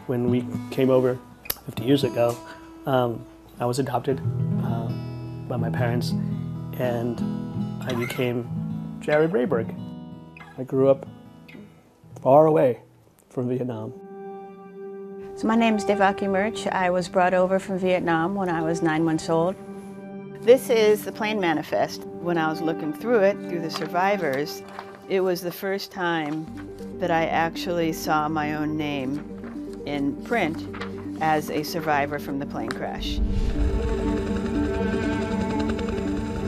When we came over 50 years ago, I was adopted by my parents, and I became Jared Rayberg. I grew up far away from Vietnam. So my name is David Muir. I was brought over from Vietnam when I was 9 months old. This is the plane manifest. When I was looking through it, through the survivors, it was the first time that I actually saw my own name in print as a survivor from the plane crash.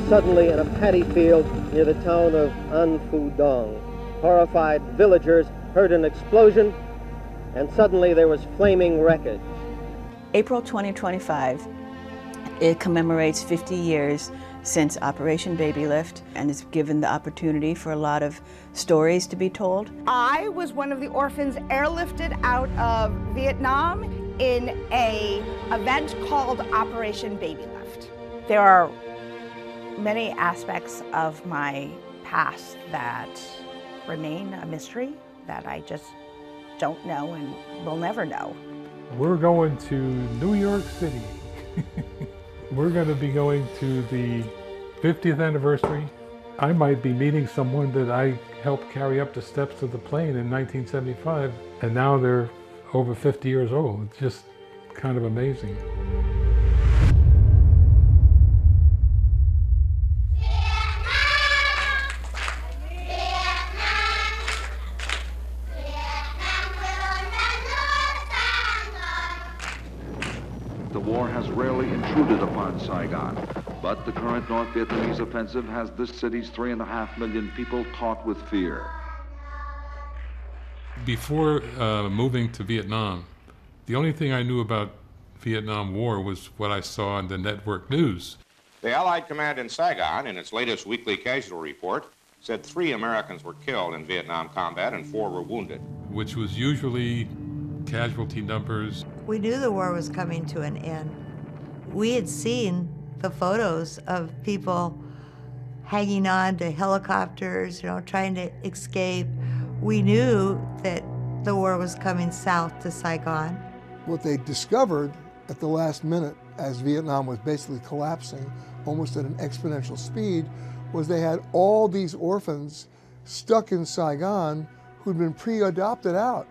Suddenly, in a paddy field near the town of An Phu Dong, horrified villagers heard an explosion, and suddenly there was flaming wreckage. April 2025, it commemorates 50 years since Operation Babylift, and it's given the opportunity for a lot of stories to be told. I was one of the orphans airlifted out of Vietnam in an event called Operation Babylift. There are many aspects of my past that remain a mystery that I just don't know and will never know. We're going to New York City. We're going to be going to the 50th anniversary. I might be meeting someone that I helped carry up the steps of the plane in 1975, and now they're over 50 years old. It's just kind of amazing. The war has rarely intruded upon Saigon, but the current North Vietnamese offensive has this city's 3.5 million people caught with fear. Before moving to Vietnam, the only thing I knew about Vietnam War was what I saw on the network news. The Allied command in Saigon, in its latest weekly casualty report, said 3 Americans were killed in Vietnam combat and 4 were wounded. Which was usually casualty numbers. We knew the war was coming to an end. We had seen the photos of people hanging on to helicopters, trying to escape. We knew that the war was coming south to Saigon. What they discovered at the last minute, as Vietnam was basically collapsing almost at an exponential speed, was they had all these orphans stuck in Saigon who'd been pre-adopted out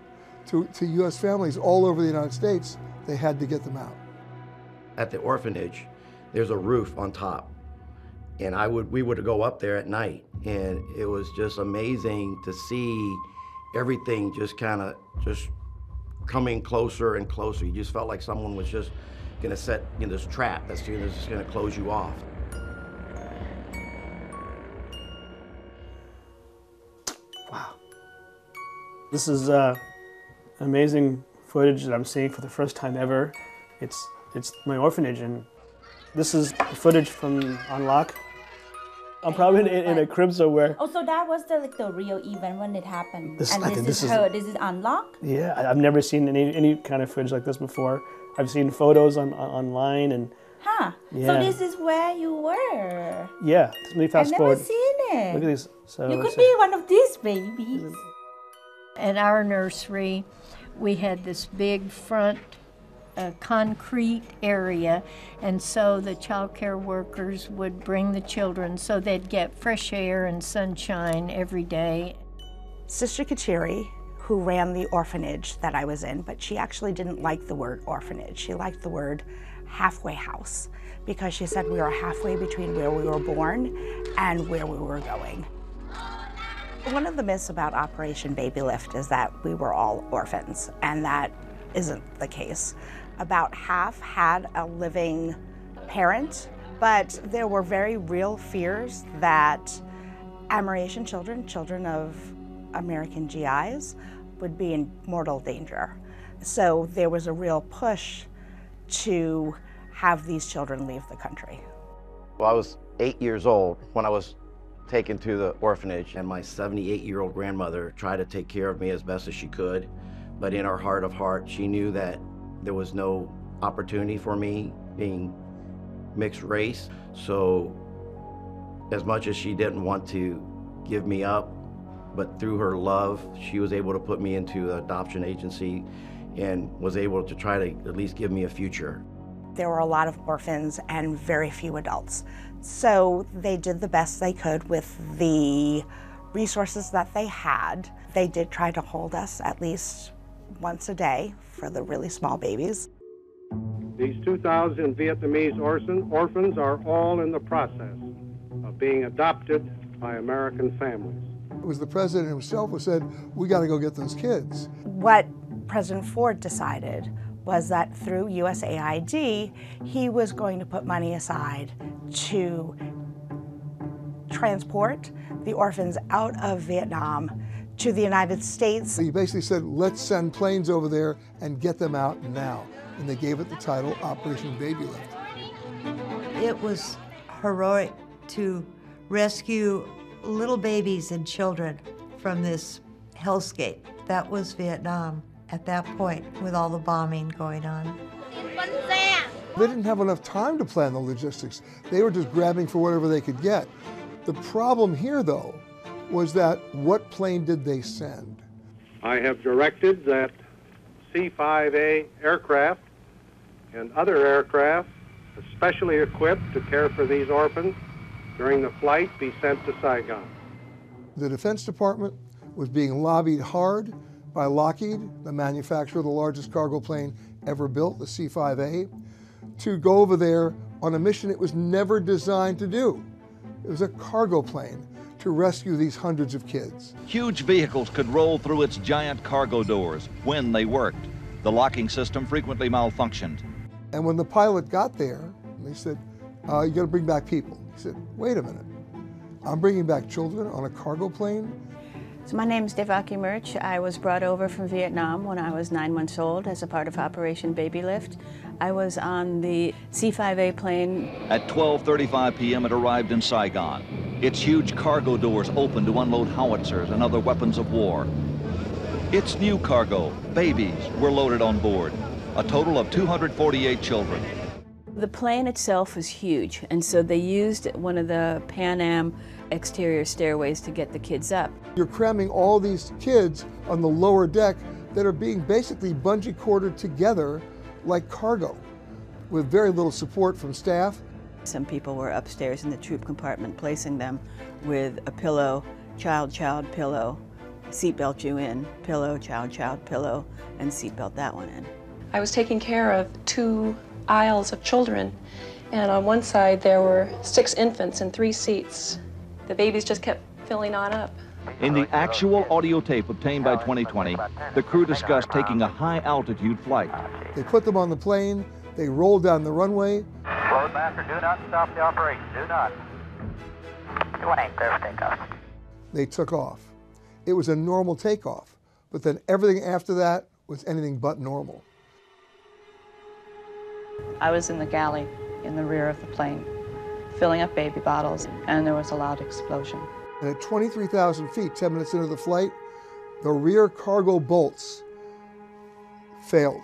to U.S. families all over the United States. They had to get them out. At the orphanage, there's a roof on top, and we would go up there at night, and it was just amazing to see everything just coming closer and closer. You just felt like someone was just going to set this trap that's just going to close you off. Wow. This is amazing footage that I'm seeing for the first time ever. It's my orphanage, and this is footage from Unlock. I'm probably in a crib somewhere. Oh, so that was the real event when it happened. This is Unlock? Yeah, I've never seen any kind of footage like this before. I've seen photos online and. Huh. Yeah. So this is where you were. Yeah. Let me fast forward. I've never seen it. Look at these. So you could be one of these babies. At our nursery, we had this big front concrete area, and so the child care workers would bring the children so they'd get fresh air and sunshine every day. Sister Kachiri, who ran the orphanage that I was in, but she actually didn't like the word orphanage. She liked the word halfway house, because she said we were halfway between where we were born and where we were going. One of the myths about Operation Babylift is that we were all orphans, and that isn't the case. About half had a living parent, but there were very real fears that Amerasian children of American GIs, would be in mortal danger. So there was a real push to have these children leave the country. Well, I was 8 years old when I was taken to the orphanage, and my 78-year-old grandmother tried to take care of me as best as she could, but in her heart of hearts, she knew that there was no opportunity for me being mixed race. So as much as she didn't want to give me up, but through her love, she was able to put me into an adoption agency and was able to try to at least give me a future. There were a lot of orphans and very few adults. So they did the best they could with the resources that they had. They did try to hold us at least once a day for the really small babies. These 2,000 Vietnamese orphans are all in the process of being adopted by American families. It was the president himself who said, we got to go get those kids. What President Ford decided was that through USAID, he was going to put money aside to transport the orphans out of Vietnam to the United States. He basically said, let's send planes over there and get them out now. And they gave it the title Operation Babylift. It was heroic to rescue little babies and children from this hellscape. That was Vietnam at that point with all the bombing going on. They didn't have enough time to plan the logistics. They were just grabbing for whatever they could get. The problem here, though, was that what plane did they send? I have directed that C-5A aircraft and other aircraft especially equipped to care for these orphans during the flight be sent to Saigon. The Defense Department was being lobbied hard by Lockheed, the manufacturer of the largest cargo plane ever built, the C-5A, to go over there on a mission it was never designed to do. It was a cargo plane to rescue these hundreds of kids. Huge vehicles could roll through its giant cargo doors when they worked. The locking system frequently malfunctioned. And when the pilot got there, they said, you gotta bring back people. He said, wait a minute, I'm bringing back children on a cargo plane? So my name is David Muir. I was brought over from Vietnam when I was 9 months old as a part of Operation Babylift. I was on the C-5A plane. At 12:35 p.m. it arrived in Saigon. Its huge cargo doors opened to unload howitzers and other weapons of war. Its new cargo, babies, were loaded on board. A total of 248 children. The plane itself was huge, and so they used one of the Pan Am exterior stairways to get the kids up. You're cramming all these kids on the lower deck that are being basically bungee corded together like cargo, with very little support from staff. Some people were upstairs in the troop compartment placing them with a pillow, child, pillow, seatbelt you in, pillow, child, pillow, and seatbelt that one in. I was taking care of 2 aisles of children, and on one side there were 6 infants in 3 seats. The babies just kept filling on up. In the actual audio tape obtained by 2020, the crew discussed taking a high-altitude flight. They put them on the plane, they rolled down the runway. Loadmaster, do not stop the operation, do not. 28, clear for takeoff. They took off. It was a normal takeoff, but then everything after that was anything but normal. I was in the galley in the rear of the plane, filling up baby bottles, and there was a loud explosion. And at 23,000 feet, 10 minutes into the flight, the rear cargo bolts failed.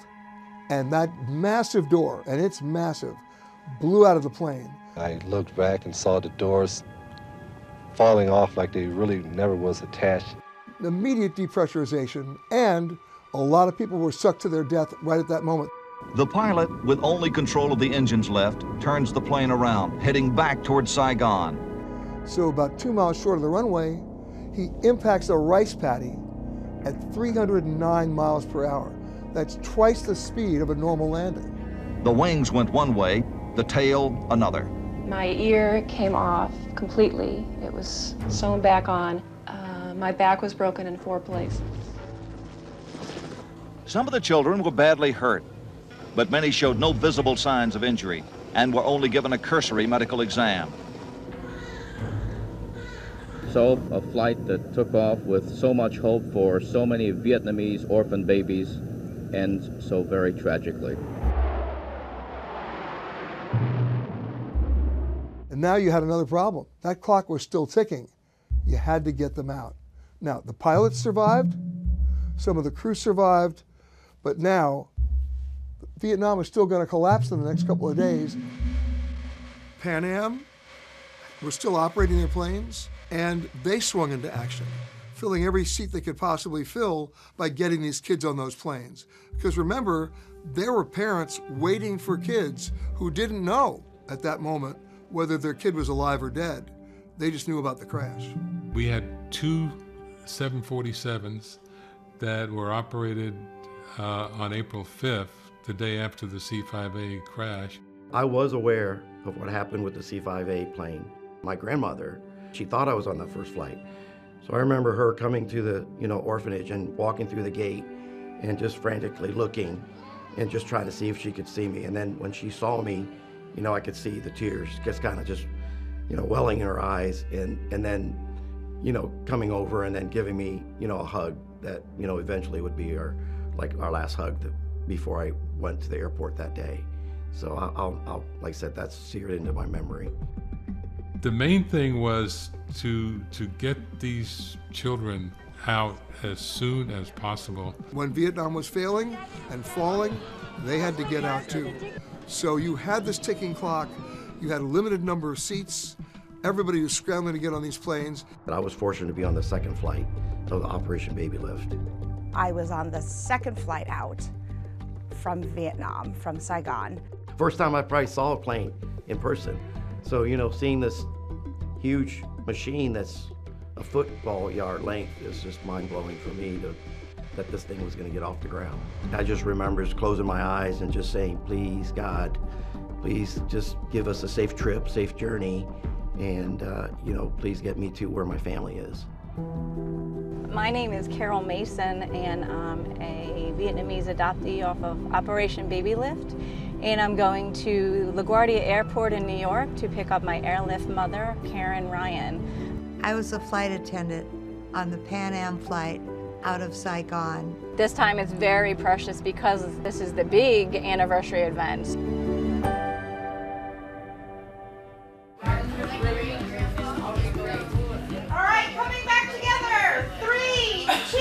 And that massive door, and it's massive, blew out of the plane. I looked back and saw the doors falling off like they really never was attached. Immediate depressurization, and a lot of people were sucked to their death right at that moment. The pilot, with only control of the engines left, turns the plane around, heading back towards Saigon. So about 2 miles short of the runway, he impacts a rice paddy at 309 miles per hour. That's twice the speed of a normal landing. The wings went one way, the tail another. My ear came off completely. It was sewn back on. My back was broken in 4 places. Some of the children were badly hurt, but many showed no visible signs of injury and were only given a cursory medical exam. So, a flight that took off with so much hope for so many Vietnamese orphan babies ends so very tragically. And now you had another problem. That clock was still ticking. You had to get them out. Now, the pilots survived, some of the crew survived, but now Vietnam is still going to collapse in the next couple of days. Pan Am were still operating their planes, And they swung into action, filling every seat they could possibly fill by getting these kids on those planes. Because remember, there were parents waiting for kids who didn't know at that moment whether their kid was alive or dead. They just knew about the crash. We had 2 747s that were operated on April 5th, the day after the C-5A crash. I was aware of what happened with the C-5A plane. My grandmother, she thought I was on the first flight. So I remember her coming to the orphanage and walking through the gate and just frantically looking and just trying to see if she could see me. And then when she saw me, I could see the tears just kind of welling in her eyes, and then coming over and then giving me a hug that eventually would be our last hug before I went to the airport that day. So I'll like I said, that's seared into my memory. The main thing was to get these children out as soon as possible. When Vietnam was failing and falling, they had to get out too. So you had this ticking clock, you had a limited number of seats, everybody was scrambling to get on these planes. I was fortunate to be on the second flight of the Operation Babylift. I was on the second flight out from Vietnam, from Saigon. First time I probably saw a plane in person. So, seeing this huge machine that's a football yard length is just mind-blowing for me that this thing was going to get off the ground. I just remember just closing my eyes and just saying, please, God, please just give us a safe trip, safe journey, and, please get me to where my family is. My name is Carol Mason, and I'm a Vietnamese adoptee off of Operation Babylift, and I'm going to LaGuardia Airport in New York to pick up my airlift mother, Karen Ryan. I was a flight attendant on the Pan Am flight out of Saigon. This time it's very precious because this is the big anniversary event. All right, coming back together. 3, 2,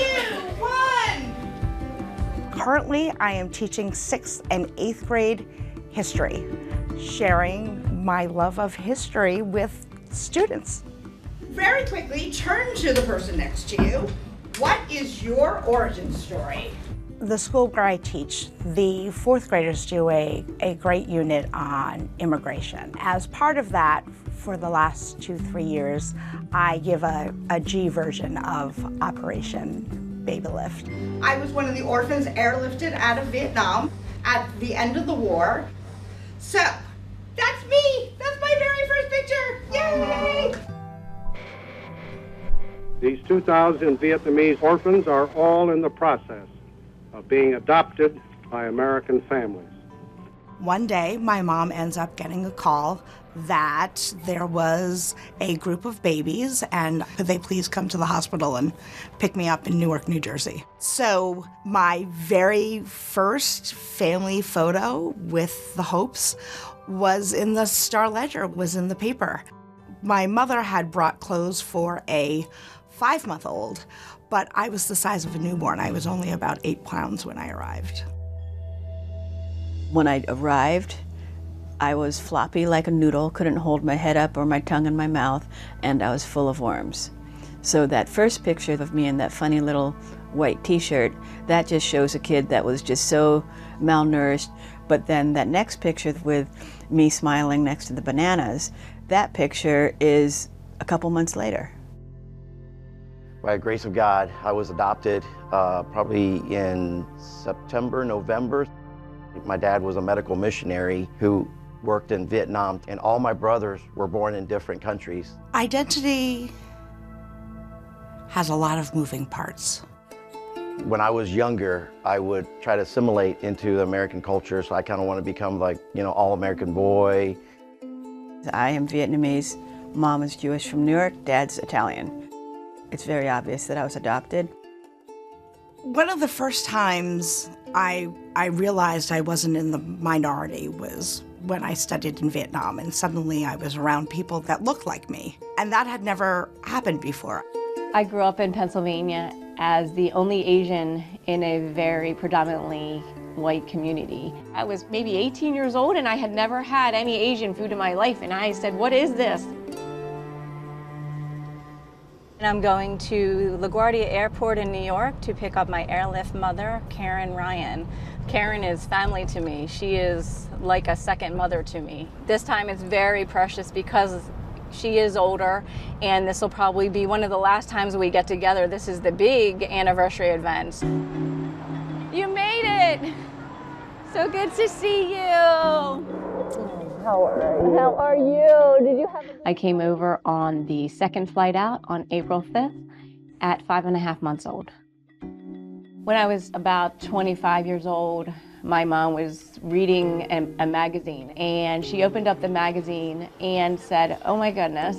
1. Currently, I am teaching 6th and 8th grade history, sharing my love of history with students. Very quickly, turn to the person next to you. What is your origin story? The school where I teach, the 4th graders do a great unit on immigration. As part of that, for the last 2-3 years, I give a G version of Operation Babylift. I was one of the orphans airlifted out of Vietnam at the end of the war. So, that's me! That's my very first picture! Yay! These 2,000 Vietnamese orphans are all in the process of being adopted by American families. One day, my mom ends up getting a call that there was a group of babies and could they please come to the hospital and pick me up in Newark, New Jersey. So my very first family photo with the Hopes was in the Star Ledger, was in the paper. My mother had brought clothes for a 5-month-old, but I was the size of a newborn. I was only about 8 pounds when I arrived. When I arrived, I was floppy like a noodle, couldn't hold my head up or my tongue in my mouth, and I was full of worms. So that first picture of me in that funny little white t-shirt, that just shows a kid that was just so malnourished. But then that next picture with me smiling next to the bananas, that picture is a couple months later. By the grace of God, I was adopted probably in September, November. My dad was a medical missionary who worked in Vietnam, and all my brothers were born in different countries. Identity has a lot of moving parts. When I was younger, I would try to assimilate into the American culture, so I kind of want to become like, all-American boy. I am Vietnamese, mom is Jewish from New York, dad's Italian. It's very obvious that I was adopted. One of the first times I realized I wasn't in the minority was when I studied in Vietnam, and suddenly I was around people that looked like me. And that had never happened before. I grew up in Pennsylvania as the only Asian in a very predominantly white community. I was maybe 18 years old and I had never had any Asian food in my life, and I said, what is this? And I'm going to LaGuardia Airport in New York to pick up my airlift mother, Karen Ryan. Karen is family to me. She is like a second mother to me. This time it's very precious because she is older, and this will probably be one of the last times we get together. This is the big anniversary event. You made it! So good to see you! How are you? Did you have I came over on the second flight out on April 5th at 5.5 months old. When I was about 25 years old, my mom was reading a magazine, and she opened up the magazine and said, "Oh my goodness,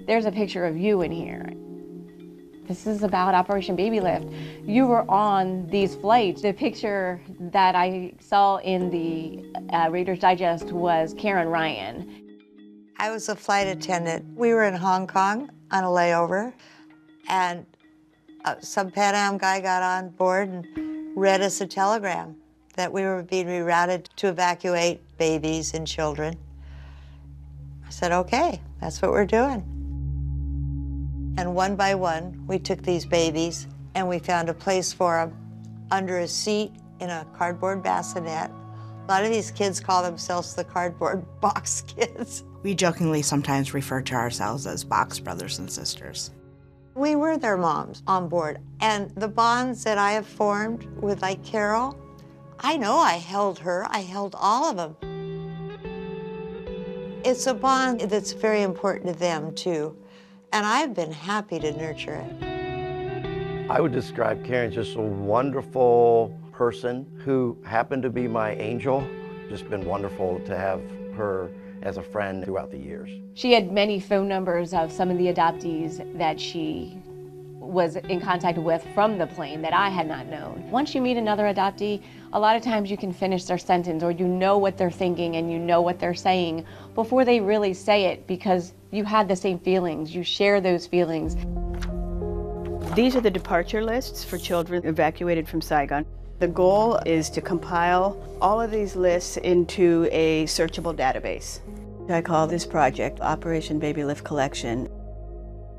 there's a picture of you in here. This is about Operation Babylift. You were on these flights." The picture that I saw in the Reader's Digest was Karen Ryan. I was a flight attendant. We were in Hong Kong on a layover, and some Pan Am guy got on board and read us a telegram that we were being rerouted to evacuate babies and children. I said, okay, that's what we're doing. And one by one, we took these babies and we found a place for them under a seat in a cardboard bassinet. A lot of these kids call themselves the cardboard box kids. We jokingly sometimes refer to ourselves as box brothers and sisters. We were their moms on board. And the bonds that I have formed with, like, Carol, I know I held her, I held all of them. It's a bond that's very important to them, too. And I've been happy to nurture it. I would describe Karen as just a wonderful person who happened to be my angel. Just been wonderful to have her as a friend throughout the years. She had many phone numbers of some of the adoptees that she was in contact with from the plane that I had not known. Once you meet another adoptee, a lot of times you can finish their sentence, or you know what they're thinking and you know what they're saying before they really say it, because you had the same feelings, you share those feelings. These are the departure lists for children evacuated from Saigon. The goal is to compile all of these lists into a searchable database. I call this project Operation Babylift Collection.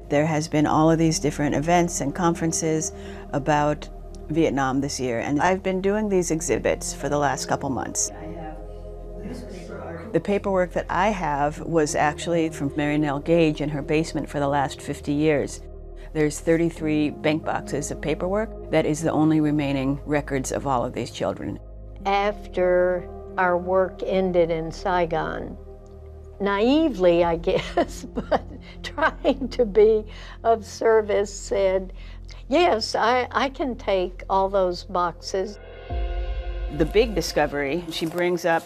There has been all of these different events and conferences about Vietnam this year, and I've been doing these exhibits for the last couple months. The paperwork that I have was actually from Mary Nell Gage in her basement for the last 50 years. There's 33 bank boxes of paperwork. That is the only remaining records of all of these children. After our work ended in Saigon, naively, I guess, but trying to be of service, said, yes, I can take all those boxes. The big discovery, she brings up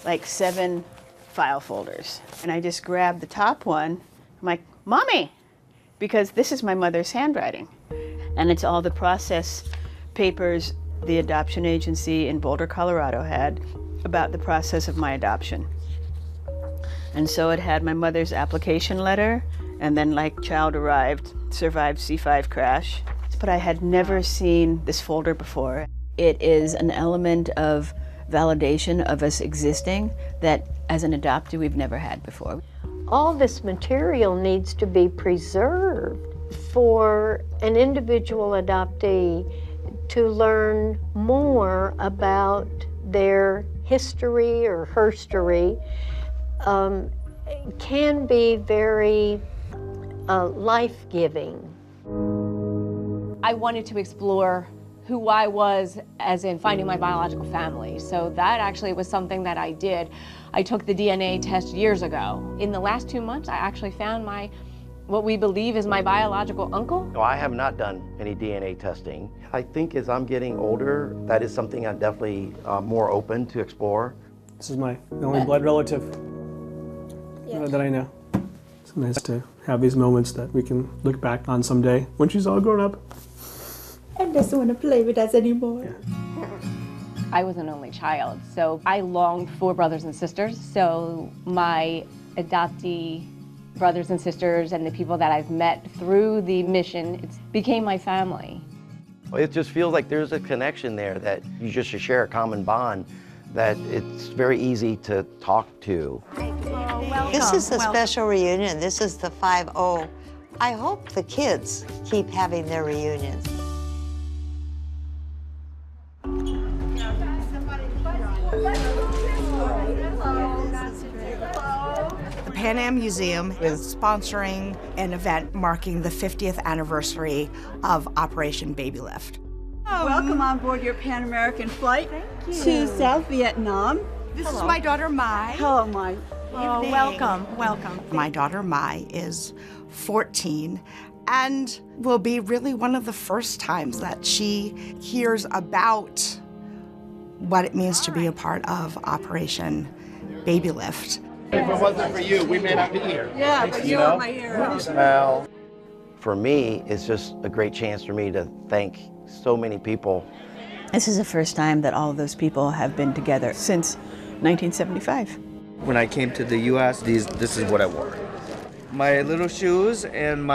like 7 file folders. And I just grabbed the top one. I'm like, Mommy, because this is my mother's handwriting. And it's all the process papers the adoption agency in Boulder, Colorado had about the process of my adoption. And so it had my mother's application letter, and then like child arrived, survived C5 crash. But I had never seen this folder before. It is an element of validation of us existing that as an adoptee we've never had before. All this material needs to be preserved for an individual adoptee to learn more about their history or herstory. Can be very life-giving. I wanted to explore who I was, as in finding my biological family. So that actually was something that I did. I took the DNA test years ago. In the last 2 months, I actually found what we believe is my biological uncle. No, I have not done any DNA testing. I think as I'm getting older, that is something I'm definitely more open to explore. This is the only blood relative that I know. It's nice to have these moments that we can look back on someday when she's all grown up. And doesn't want to play with us anymore. Yeah. I was an only child, so I longed for brothers and sisters. So my adoptee brothers and sisters and the people that I've met through the mission, it became my family. It just feels like there's a connection there, that you just share a common bond, that it's very easy to talk to. This is a special reunion. This is the 5-0 I hope the kids keep having their reunions. The Pan Am Museum is sponsoring an event marking the 50th anniversary of Operation Babylift. Welcome on board your Pan American flight to South Vietnam. This is my daughter, Mai. Hello, Mai. Oh, welcome, welcome. My daughter, Mai, is 14 and will be really one of the first times that she hears about what it means to be a part of Operation Babylift. If it wasn't for you, we may not be here. Yeah, but you are my hero. Well, for me, it's just a great chance for me to thank so many people. This is the first time that all of those people have been together since 1975. When I came to the U.S., this is what I wore. My little shoes and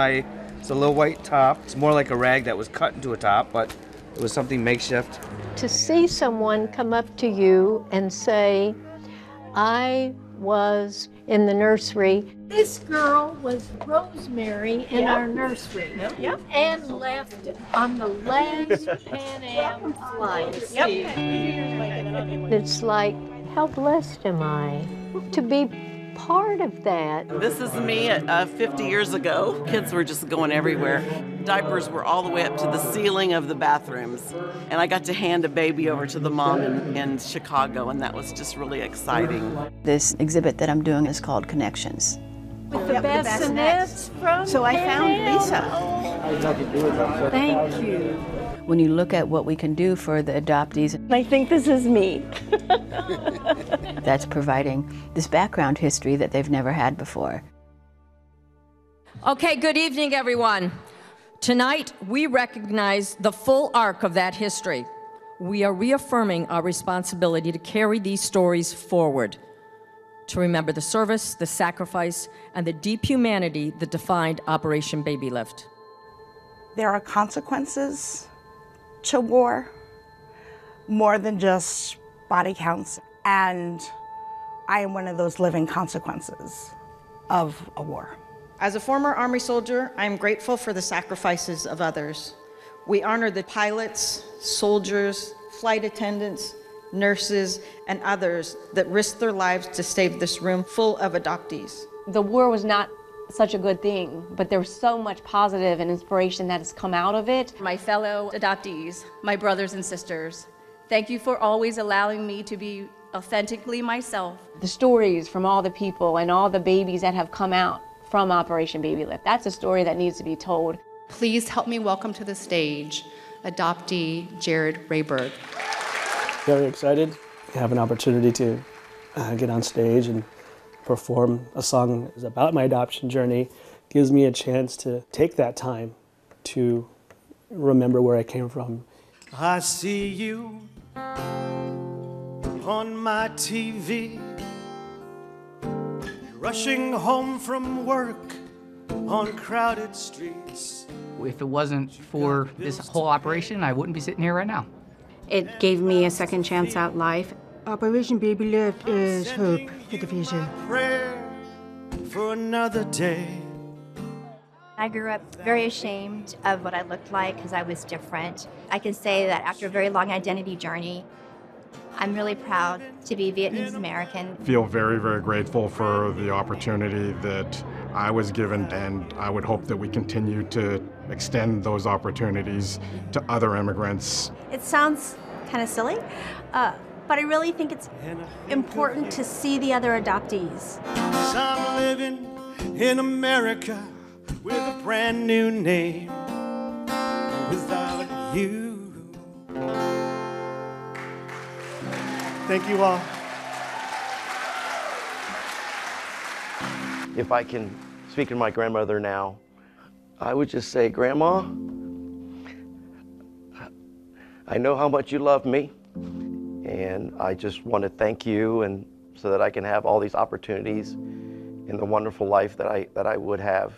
it's a little white top. It's more like a rag that was cut into a top, but it was something makeshift. To see someone come up to you and say, I was in the nursery. This girl was Rosemary in our nursery and left on the last Pan Am flight. It's like, how blessed am I to be part of that? This is me 50 years ago. Kids were just going everywhere. Diapers were all the way up to the ceiling of the bathrooms. And I got to hand a baby over to the mom in Chicago, and that was just really exciting. This exhibit that I'm doing is called Connections. With the bassinets from So I found Pan Am. Lisa. Thank you. When you look at what we can do for the adoptees, I think this is me. that's providing this background history that they've never had before. Okay, good evening, everyone. Tonight, we recognize the full arc of that history. We are reaffirming our responsibility to carry these stories forward, to remember the service, the sacrifice, and the deep humanity that defined Operation Babylift. There are consequences to war, more than just body counts, and I am one of those living consequences of a war. As a former Army soldier, I am grateful for the sacrifices of others. We honor the pilots, soldiers, flight attendants, nurses, and others that risked their lives to save this room full of adoptees. The war was not such a good thing, but there was so much positive and inspiration that has come out of it. My fellow adoptees, my brothers and sisters, thank you for always allowing me to be authentically myself. The stories from all the people and all the babies that have come out from Operation Babylift, that's a story that needs to be told. Please help me welcome to the stage adoptee Jared Rayberg. Very excited to have an opportunity to get on stage and perform a song that is about my adoption journey. Gives me a chance to take that time to remember where I came from. I see you on my TV, rushing home from work on crowded streets. If it wasn't for this whole operation, I wouldn't be sitting here right now. It gave me a second chance at life. Operation Babylift is hope for the future. Prayer for another day. I grew up very ashamed of what I looked like because I was different. I can say that after a very long identity journey, I'm really proud to be Vietnamese American. I feel very, very grateful for the opportunity that I was given, and I would hope that we continue to extend those opportunities to other immigrants. It sounds kind of silly, but I really think it's important to see the other adoptees. 'Cause I'm living in America with a brand new name without you. Thank you all. If I can speak to my grandmother now, I would just say, Grandma, I know how much you love me, and I just want to thank you, and so that I can have all these opportunities in the wonderful life that I would have.